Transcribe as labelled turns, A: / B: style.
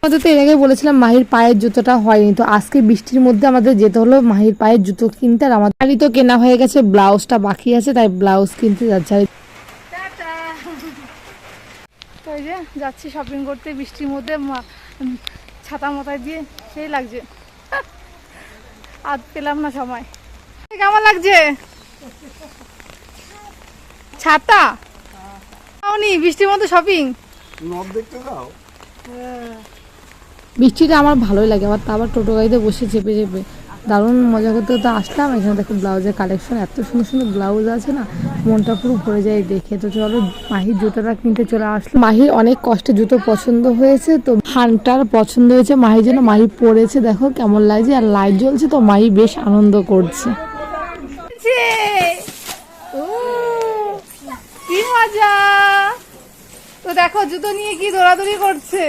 A: আমাদের তো এর আগে বলেছিলাম মাহির পায়ের জুতোটা হয়নি, তো আজকে বৃষ্টির মধ্যে আমাদের যেতে হলো মাহির পায়ের জুতো কিনতে। আর আমাদের তো কেনা হয়ে গেছে, ব্লাউজটা বাকি আছে, তাই ব্লাউজ কিনতে যাচ্ছে। তো এই যে যাচ্ছি শপিং করতে বৃষ্টির মধ্যে, ছাতা মাথায় দিয়ে সেই লাগছে, আর পেলাম না সময়। কেমন লাগছে ছাতা? বৃষ্টির মধ্যে শপিং দেখতে যাও। বৃষ্টিটা আমার ভালোই লাগে, আবার টোটো গাড়িতে বসে চেপে চেপে দারুণ মজা করতে করতে আসলাম। এখানে দেখো ব্লাউজের কালেকশন, এত সুন্দর সুন্দর ব্লাউজ আছে না, মনটা পুরো ভরে যায় দেখে। তো চলো মাহির জুতোটা কিনতে চলে আসলো। মাহির অনেক কষ্টে জুতো পছন্দ হয়েছে, তো হানটার পছন্দ হয়েছে মাহির জন্য। মাহি পরেছে, দেখো কেমন লাগছে, আর লাইট জ্বলছে, তো মাহি বেশ আনন্দ করছে। কি মজা! তো দেখো জুতো নিয়ে কি দৌড়াদৌড়ি করছে।